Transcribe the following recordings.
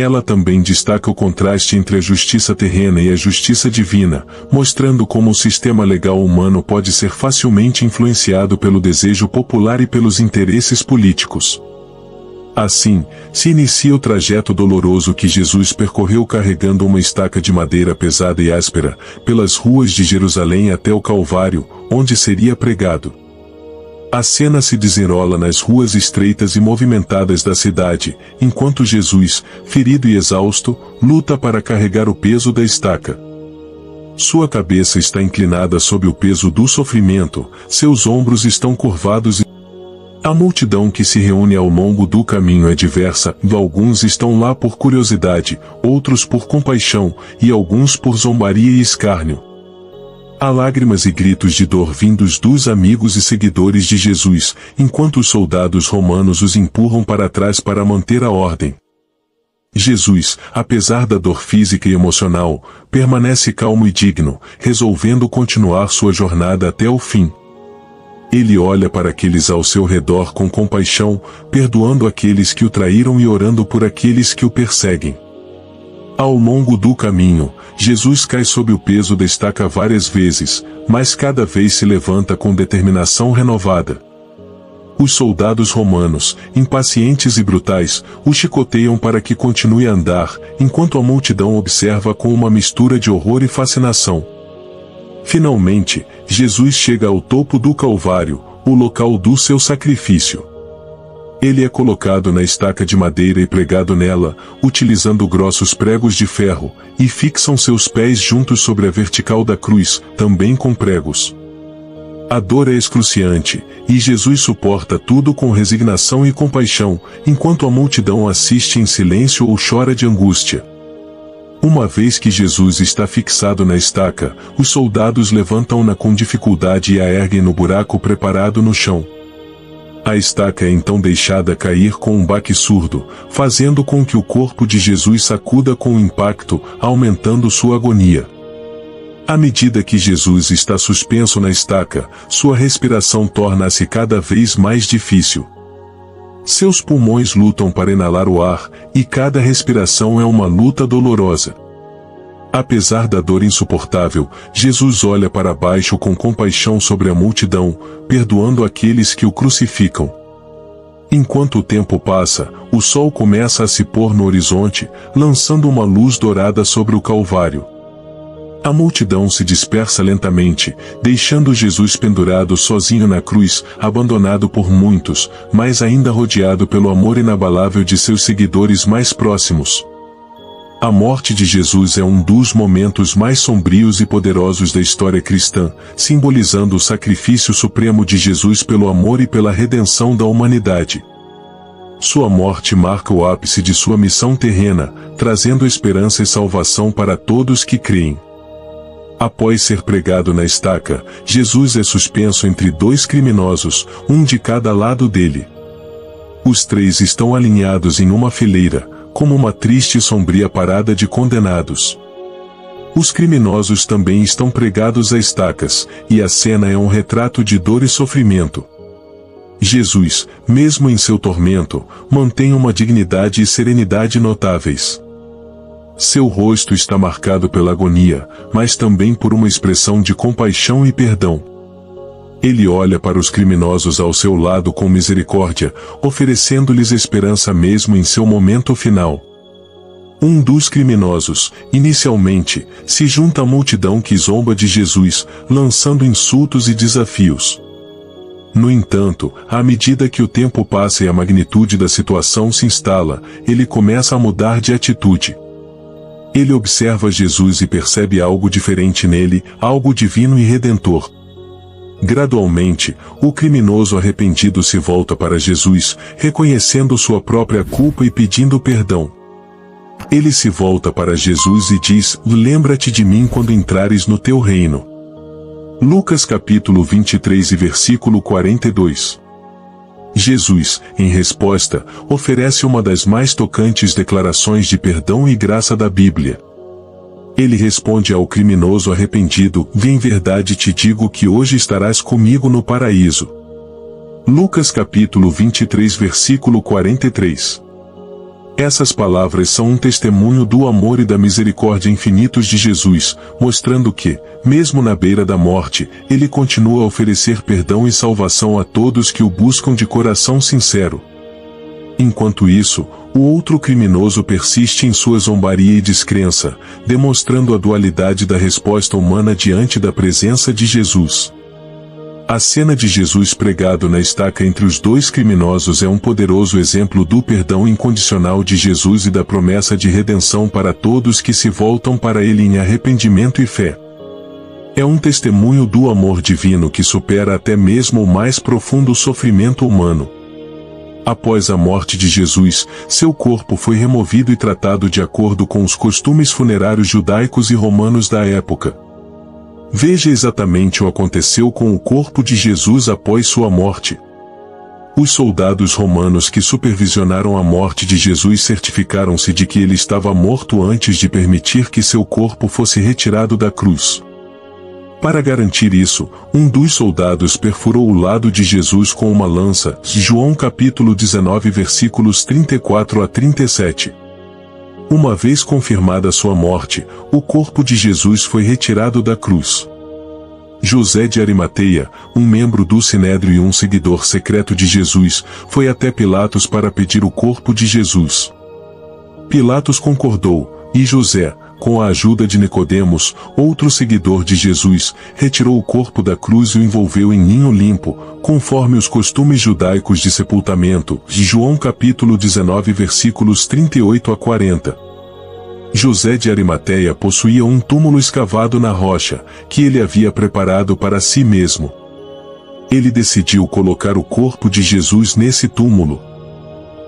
Ela também destaca o contraste entre a justiça terrena e a justiça divina, mostrando como o sistema legal humano pode ser facilmente influenciado pelo desejo popular e pelos interesses políticos. Assim, se inicia o trajeto doloroso que Jesus percorreu carregando uma estaca de madeira pesada e áspera, pelas ruas de Jerusalém até o Calvário, onde seria pregado. A cena se desenrola nas ruas estreitas e movimentadas da cidade, enquanto Jesus, ferido e exausto, luta para carregar o peso da estaca. Sua cabeça está inclinada sob o peso do sofrimento, seus ombros estão curvados e a multidão que se reúne ao longo do caminho é diversa, alguns estão lá por curiosidade, outros por compaixão, e alguns por zombaria e escárnio. Há lágrimas e gritos de dor vindos dos amigos e seguidores de Jesus, enquanto os soldados romanos os empurram para trás para manter a ordem. Jesus, apesar da dor física e emocional, permanece calmo e digno, resolvendo continuar sua jornada até o fim. Ele olha para aqueles ao seu redor com compaixão, perdoando aqueles que o traíram e orando por aqueles que o perseguem. Ao longo do caminho, Jesus cai sob o peso da estaca várias vezes, mas cada vez se levanta com determinação renovada. Os soldados romanos, impacientes e brutais, o chicoteiam para que continue a andar, enquanto a multidão observa com uma mistura de horror e fascinação. Finalmente, Jesus chega ao topo do Calvário, o local do seu sacrifício. Ele é colocado na estaca de madeira e pregado nela, utilizando grossos pregos de ferro, e fixam seus pés juntos sobre a vertical da cruz, também com pregos. A dor é excruciante, e Jesus suporta tudo com resignação e compaixão, enquanto a multidão assiste em silêncio ou chora de angústia. Uma vez que Jesus está fixado na estaca, os soldados levantam-na com dificuldade e a erguem no buraco preparado no chão. A estaca é então deixada cair com um baque surdo, fazendo com que o corpo de Jesus sacuda com o impacto, aumentando sua agonia. À medida que Jesus está suspenso na estaca, sua respiração torna-se cada vez mais difícil. Seus pulmões lutam para inalar o ar, e cada respiração é uma luta dolorosa. Apesar da dor insuportável, Jesus olha para baixo com compaixão sobre a multidão, perdoando aqueles que o crucificam. Enquanto o tempo passa, o sol começa a se pôr no horizonte, lançando uma luz dourada sobre o Calvário. A multidão se dispersa lentamente, deixando Jesus pendurado sozinho na cruz, abandonado por muitos, mas ainda rodeado pelo amor inabalável de seus seguidores mais próximos. A morte de Jesus é um dos momentos mais sombrios e poderosos da história cristã, simbolizando o sacrifício supremo de Jesus pelo amor e pela redenção da humanidade. Sua morte marca o ápice de sua missão terrena, trazendo esperança e salvação para todos que creem. Após ser pregado na estaca, Jesus é suspenso entre dois criminosos, um de cada lado dele. Os três estão alinhados em uma fileira, como uma triste e sombria parada de condenados. Os criminosos também estão pregados a estacas, e a cena é um retrato de dor e sofrimento. Jesus, mesmo em seu tormento, mantém uma dignidade e serenidade notáveis. Seu rosto está marcado pela agonia, mas também por uma expressão de compaixão e perdão. Ele olha para os criminosos ao seu lado com misericórdia, oferecendo-lhes esperança mesmo em seu momento final. Um dos criminosos, inicialmente, se junta à multidão que zomba de Jesus, lançando insultos e desafios. No entanto, à medida que o tempo passa e a magnitude da situação se instala, ele começa a mudar de atitude. Ele observa Jesus e percebe algo diferente nele, algo divino e redentor. Gradualmente, o criminoso arrependido se volta para Jesus, reconhecendo sua própria culpa e pedindo perdão. Ele se volta para Jesus e diz: "Lembra-te de mim quando entrares no teu reino." Lucas capítulo 23 e versículo 42. Jesus, em resposta, oferece uma das mais tocantes declarações de perdão e graça da Bíblia. Ele responde ao criminoso arrependido: "Em verdade te digo que hoje estarás comigo no paraíso." Lucas capítulo 23 versículo 43. Essas palavras são um testemunho do amor e da misericórdia infinitos de Jesus, mostrando que, mesmo na beira da morte, ele continua a oferecer perdão e salvação a todos que o buscam de coração sincero. Enquanto isso, o outro criminoso persiste em sua zombaria e descrença, demonstrando a dualidade da resposta humana diante da presença de Jesus. A cena de Jesus pregado na estaca entre os dois criminosos é um poderoso exemplo do perdão incondicional de Jesus e da promessa de redenção para todos que se voltam para Ele em arrependimento e fé. É um testemunho do amor divino que supera até mesmo o mais profundo sofrimento humano. Após a morte de Jesus, seu corpo foi removido e tratado de acordo com os costumes funerários judaicos e romanos da época. Veja exatamente o que aconteceu com o corpo de Jesus após sua morte. Os soldados romanos que supervisionaram a morte de Jesus certificaram-se de que ele estava morto antes de permitir que seu corpo fosse retirado da cruz. Para garantir isso, um dos soldados perfurou o lado de Jesus com uma lança, João capítulo 19 versículos 34 a 37. Uma vez confirmada sua morte, o corpo de Jesus foi retirado da cruz. José de Arimateia, um membro do Sinédrio e um seguidor secreto de Jesus, foi até Pilatos para pedir o corpo de Jesus. Pilatos concordou, e José, com a ajuda de Nicodemos, outro seguidor de Jesus, retirou o corpo da cruz e o envolveu em linho limpo, conforme os costumes judaicos de sepultamento, João capítulo 19 versículos 38 a 40. José de Arimateia possuía um túmulo escavado na rocha, que ele havia preparado para si mesmo. Ele decidiu colocar o corpo de Jesus nesse túmulo.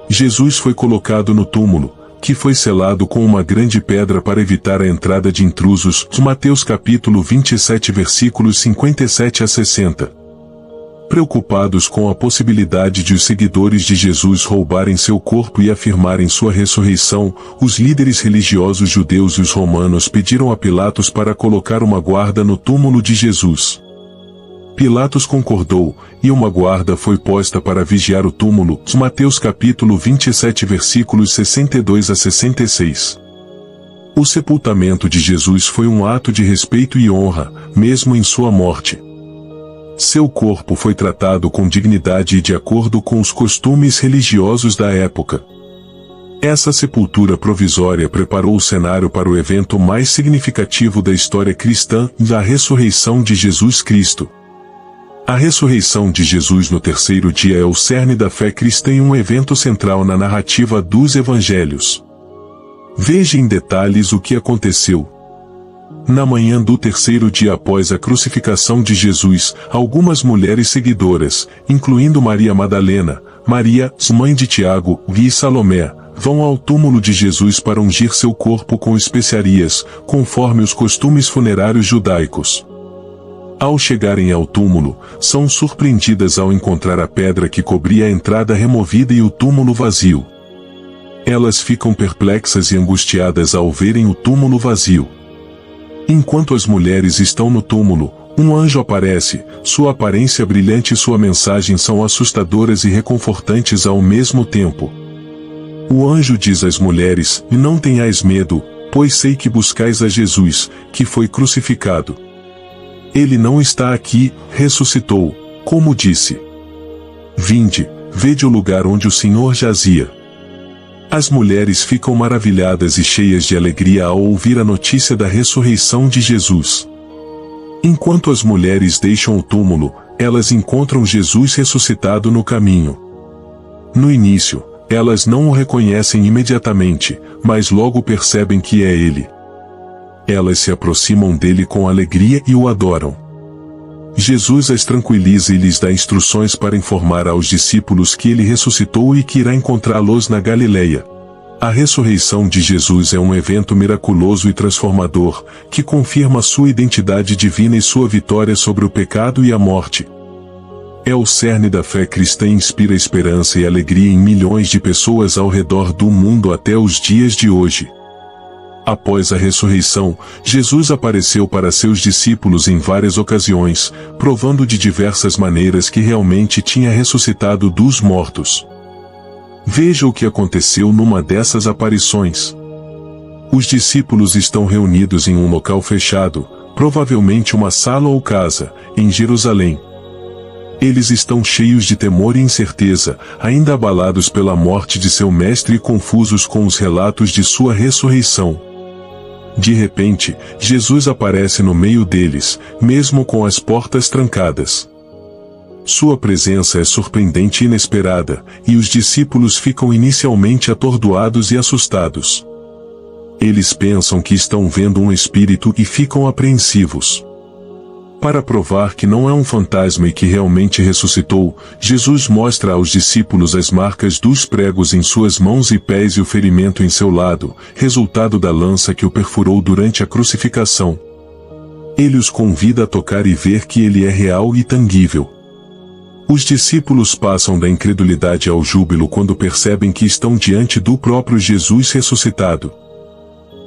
Jesus foi colocado no túmulo, que foi selado com uma grande pedra para evitar a entrada de intrusos, Mateus capítulo 27 versículos 57 a 60. Preocupados com a possibilidade de os seguidores de Jesus roubarem seu corpo e afirmarem sua ressurreição, os líderes religiosos judeus e os romanos pediram a Pilatos para colocar uma guarda no túmulo de Jesus. Pilatos concordou, e uma guarda foi posta para vigiar o túmulo, Mateus capítulo 27 versículos 62 a 66. O sepultamento de Jesus foi um ato de respeito e honra, mesmo em sua morte. Seu corpo foi tratado com dignidade e de acordo com os costumes religiosos da época. Essa sepultura provisória preparou o cenário para o evento mais significativo da história cristã, a ressurreição de Jesus Cristo. A ressurreição de Jesus no terceiro dia é o cerne da fé cristã e um evento central na narrativa dos evangelhos. Veja em detalhes o que aconteceu. Na manhã do terceiro dia após a crucificação de Jesus, algumas mulheres seguidoras, incluindo Maria Madalena, Maria, mãe de Tiago, e Salomé, vão ao túmulo de Jesus para ungir seu corpo com especiarias, conforme os costumes funerários judaicos. Ao chegarem ao túmulo, são surpreendidas ao encontrar a pedra que cobria a entrada removida e o túmulo vazio. Elas ficam perplexas e angustiadas ao verem o túmulo vazio. Enquanto as mulheres estão no túmulo, um anjo aparece, sua aparência brilhante e sua mensagem são assustadoras e reconfortantes ao mesmo tempo. O anjo diz às mulheres, não tenhais medo, pois sei que buscais a Jesus, que foi crucificado. Ele não está aqui, ressuscitou, como disse. Vinde, vede o lugar onde o Senhor jazia. As mulheres ficam maravilhadas e cheias de alegria ao ouvir a notícia da ressurreição de Jesus. Enquanto as mulheres deixam o túmulo, elas encontram Jesus ressuscitado no caminho. No início, elas não o reconhecem imediatamente, mas logo percebem que é ele. Elas se aproximam dele com alegria e o adoram. Jesus as tranquiliza e lhes dá instruções para informar aos discípulos que ele ressuscitou e que irá encontrá-los na Galileia. A ressurreição de Jesus é um evento miraculoso e transformador, que confirma sua identidade divina e sua vitória sobre o pecado e a morte. É o cerne da fé cristã e inspira esperança e alegria em milhões de pessoas ao redor do mundo até os dias de hoje. Após a ressurreição, Jesus apareceu para seus discípulos em várias ocasiões, provando de diversas maneiras que realmente tinha ressuscitado dos mortos. Veja o que aconteceu numa dessas aparições. Os discípulos estão reunidos em um local fechado, provavelmente uma sala ou casa, em Jerusalém. Eles estão cheios de temor e incerteza, ainda abalados pela morte de seu mestre e confusos com os relatos de sua ressurreição. De repente, Jesus aparece no meio deles, mesmo com as portas trancadas. Sua presença é surpreendente e inesperada, e os discípulos ficam inicialmente atordoados e assustados. Eles pensam que estão vendo um espírito e ficam apreensivos. Para provar que não é um fantasma e que realmente ressuscitou, Jesus mostra aos discípulos as marcas dos pregos em suas mãos e pés e o ferimento em seu lado, resultado da lança que o perfurou durante a crucificação. Ele os convida a tocar e ver que ele é real e tangível. Os discípulos passam da incredulidade ao júbilo quando percebem que estão diante do próprio Jesus ressuscitado.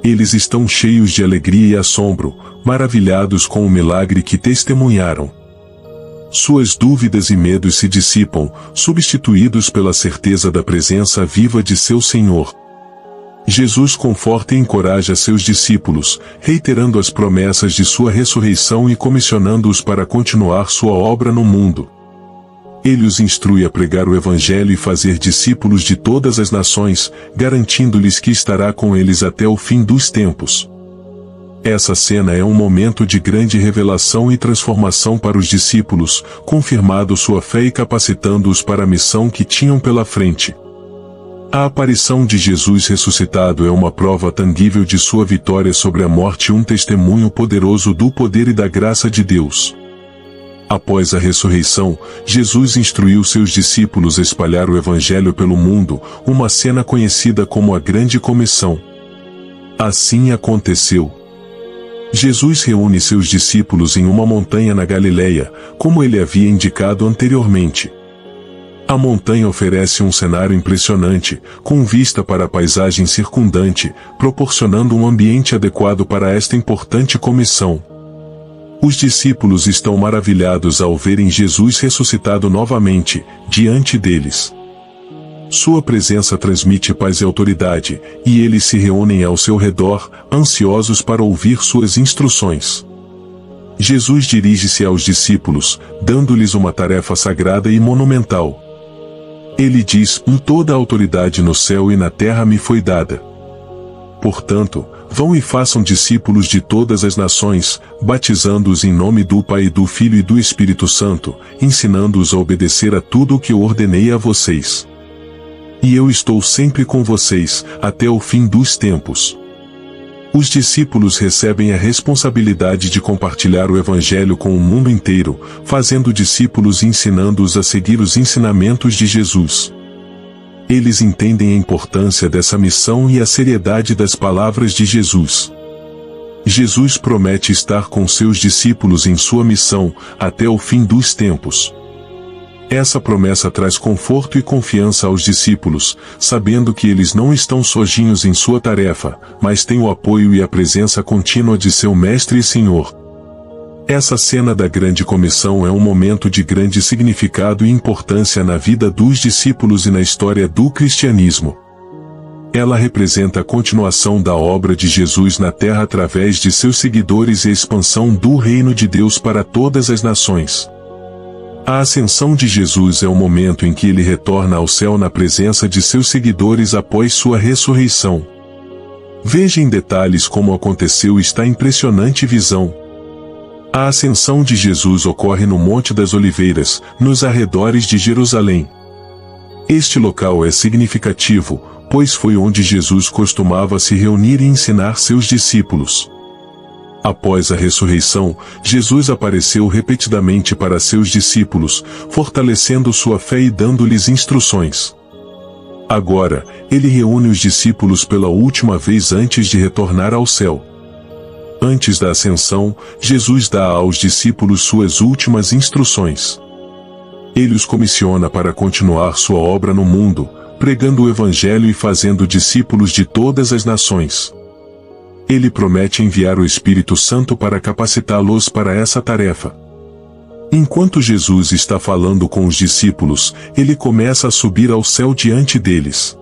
Eles estão cheios de alegria e assombro, maravilhados com o milagre que testemunharam. Suas dúvidas e medos se dissipam, substituídos pela certeza da presença viva de seu Senhor. Jesus conforta e encoraja seus discípulos, reiterando as promessas de sua ressurreição e comissionando-os para continuar sua obra no mundo. Ele os instrui a pregar o Evangelho e fazer discípulos de todas as nações, garantindo-lhes que estará com eles até o fim dos tempos. Essa cena é um momento de grande revelação e transformação para os discípulos, confirmando sua fé e capacitando-os para a missão que tinham pela frente. A aparição de Jesus ressuscitado é uma prova tangível de sua vitória sobre a morte e um testemunho poderoso do poder e da graça de Deus. Após a ressurreição, Jesus instruiu seus discípulos a espalhar o Evangelho pelo mundo, uma cena conhecida como a Grande Comissão. Assim aconteceu. Jesus reúne seus discípulos em uma montanha na Galileia, como ele havia indicado anteriormente. A montanha oferece um cenário impressionante, com vista para a paisagem circundante, proporcionando um ambiente adequado para esta importante comissão. Os discípulos estão maravilhados ao verem Jesus ressuscitado novamente, diante deles. Sua presença transmite paz e autoridade, e eles se reúnem ao seu redor, ansiosos para ouvir suas instruções. Jesus dirige-se aos discípulos, dando-lhes uma tarefa sagrada e monumental. Ele diz: "Toda a autoridade no céu e na terra me foi dada. Portanto, vão e façam discípulos de todas as nações, batizando-os em nome do Pai, do Filho e do Espírito Santo, ensinando-os a obedecer a tudo o que eu ordenei a vocês. E eu estou sempre com vocês, até o fim dos tempos." Os discípulos recebem a responsabilidade de compartilhar o Evangelho com o mundo inteiro, fazendo discípulos e ensinando-os a seguir os ensinamentos de Jesus. Eles entendem a importância dessa missão e a seriedade das palavras de Jesus. Jesus promete estar com seus discípulos em sua missão, até o fim dos tempos. Essa promessa traz conforto e confiança aos discípulos, sabendo que eles não estão sozinhos em sua tarefa, mas têm o apoio e a presença contínua de seu Mestre e Senhor. Essa cena da Grande Comissão é um momento de grande significado e importância na vida dos discípulos e na história do cristianismo. Ela representa a continuação da obra de Jesus na terra através de seus seguidores e a expansão do reino de Deus para todas as nações. A ascensão de Jesus é o momento em que ele retorna ao céu na presença de seus seguidores após sua ressurreição. Veja em detalhes como aconteceu esta impressionante visão. A ascensão de Jesus ocorre no Monte das Oliveiras, nos arredores de Jerusalém. Este local é significativo, pois foi onde Jesus costumava se reunir e ensinar seus discípulos. Após a ressurreição, Jesus apareceu repetidamente para seus discípulos, fortalecendo sua fé e dando-lhes instruções. Agora, ele reúne os discípulos pela última vez antes de retornar ao céu. Antes da ascensão, Jesus dá aos discípulos suas últimas instruções. Ele os comissiona para continuar sua obra no mundo, pregando o Evangelho e fazendo discípulos de todas as nações. Ele promete enviar o Espírito Santo para capacitá-los para essa tarefa. Enquanto Jesus está falando com os discípulos, ele começa a subir ao céu diante deles.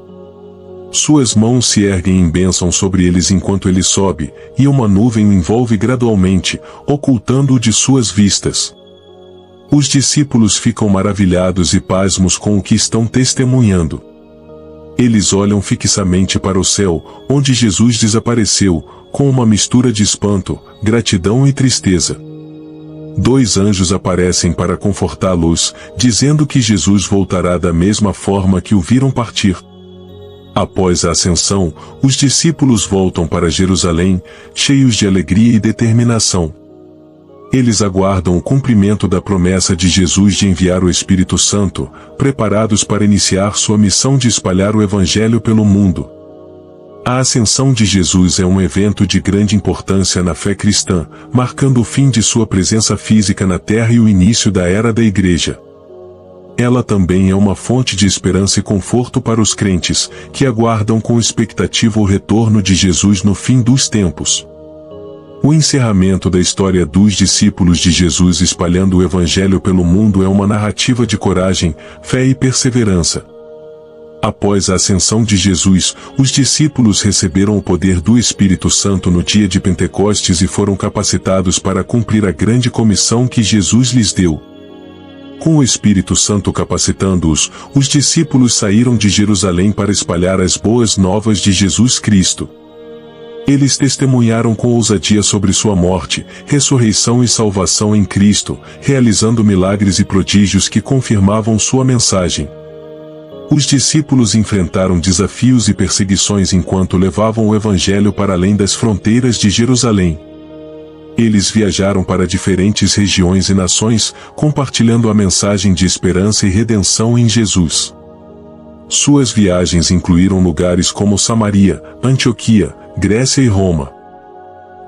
Suas mãos se erguem em bênção sobre eles enquanto ele sobe, e uma nuvem o envolve gradualmente, ocultando-o de suas vistas. Os discípulos ficam maravilhados e pasmos com o que estão testemunhando. Eles olham fixamente para o céu, onde Jesus desapareceu, com uma mistura de espanto, gratidão e tristeza. 2 anjos aparecem para confortá-los, dizendo que Jesus voltará da mesma forma que o viram partir. Após a ascensão, os discípulos voltam para Jerusalém, cheios de alegria e determinação. Eles aguardam o cumprimento da promessa de Jesus de enviar o Espírito Santo, preparados para iniciar sua missão de espalhar o Evangelho pelo mundo. A ascensão de Jesus é um evento de grande importância na fé cristã, marcando o fim de sua presença física na terra e o início da era da Igreja. Ela também é uma fonte de esperança e conforto para os crentes, que aguardam com expectativa o retorno de Jesus no fim dos tempos. O encerramento da história dos discípulos de Jesus espalhando o Evangelho pelo mundo é uma narrativa de coragem, fé e perseverança. Após a ascensão de Jesus, os discípulos receberam o poder do Espírito Santo no dia de Pentecostes e foram capacitados para cumprir a grande comissão que Jesus lhes deu. Com o Espírito Santo capacitando-os, os discípulos saíram de Jerusalém para espalhar as boas novas de Jesus Cristo. Eles testemunharam com ousadia sobre sua morte, ressurreição e salvação em Cristo, realizando milagres e prodígios que confirmavam sua mensagem. Os discípulos enfrentaram desafios e perseguições enquanto levavam o Evangelho para além das fronteiras de Jerusalém. Eles viajaram para diferentes regiões e nações, compartilhando a mensagem de esperança e redenção em Jesus. Suas viagens incluíram lugares como Samaria, Antioquia, Grécia e Roma.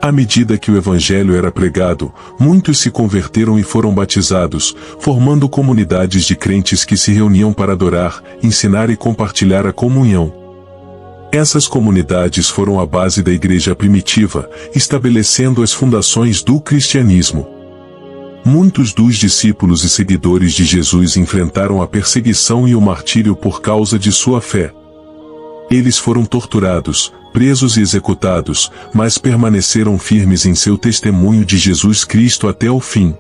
À medida que o Evangelho era pregado, muitos se converteram e foram batizados, formando comunidades de crentes que se reuniam para adorar, ensinar e compartilhar a comunhão. Essas comunidades foram a base da igreja primitiva, estabelecendo as fundações do cristianismo. Muitos dos discípulos e seguidores de Jesus enfrentaram a perseguição e o martírio por causa de sua fé. Eles foram torturados, presos e executados, mas permaneceram firmes em seu testemunho de Jesus Cristo até o fim.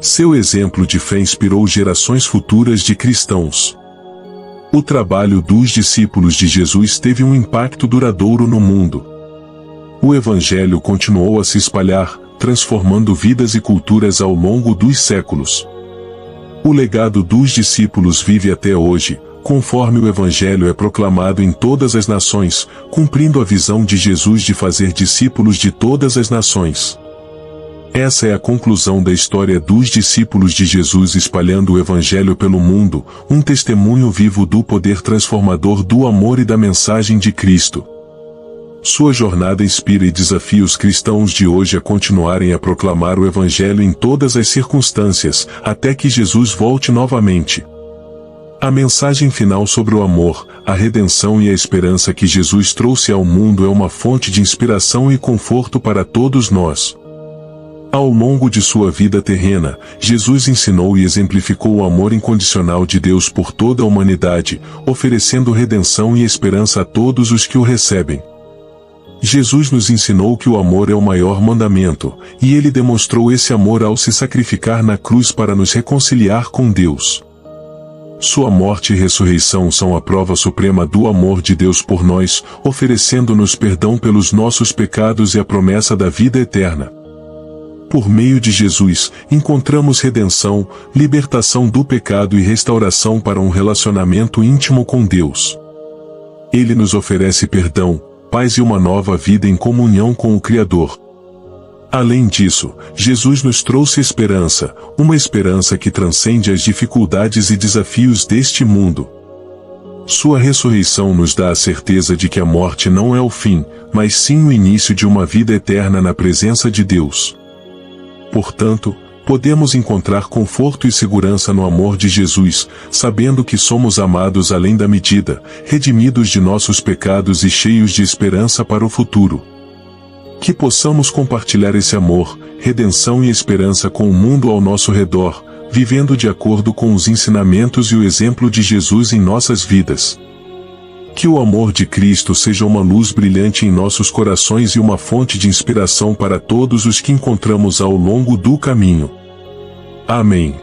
Seu exemplo de fé inspirou gerações futuras de cristãos. O trabalho dos discípulos de Jesus teve um impacto duradouro no mundo. O Evangelho continuou a se espalhar, transformando vidas e culturas ao longo dos séculos. O legado dos discípulos vive até hoje, conforme o Evangelho é proclamado em todas as nações, cumprindo a visão de Jesus de fazer discípulos de todas as nações. Essa é a conclusão da história dos discípulos de Jesus espalhando o Evangelho pelo mundo, um testemunho vivo do poder transformador do amor e da mensagem de Cristo. Sua jornada inspira e desafia os cristãos de hoje a continuarem a proclamar o Evangelho em todas as circunstâncias, até que Jesus volte novamente. A mensagem final sobre o amor, a redenção e a esperança que Jesus trouxe ao mundo é uma fonte de inspiração e conforto para todos nós. Ao longo de sua vida terrena, Jesus ensinou e exemplificou o amor incondicional de Deus por toda a humanidade, oferecendo redenção e esperança a todos os que o recebem. Jesus nos ensinou que o amor é o maior mandamento, e ele demonstrou esse amor ao se sacrificar na cruz para nos reconciliar com Deus. Sua morte e ressurreição são a prova suprema do amor de Deus por nós, oferecendo-nos perdão pelos nossos pecados e a promessa da vida eterna. Por meio de Jesus, encontramos redenção, libertação do pecado e restauração para um relacionamento íntimo com Deus. Ele nos oferece perdão, paz e uma nova vida em comunhão com o Criador. Além disso, Jesus nos trouxe esperança, uma esperança que transcende as dificuldades e desafios deste mundo. Sua ressurreição nos dá a certeza de que a morte não é o fim, mas sim o início de uma vida eterna na presença de Deus. Portanto, podemos encontrar conforto e segurança no amor de Jesus, sabendo que somos amados além da medida, redimidos de nossos pecados e cheios de esperança para o futuro. Que possamos compartilhar esse amor, redenção e esperança com o mundo ao nosso redor, vivendo de acordo com os ensinamentos e o exemplo de Jesus em nossas vidas. Que o amor de Cristo seja uma luz brilhante em nossos corações e uma fonte de inspiração para todos os que encontramos ao longo do caminho. Amém.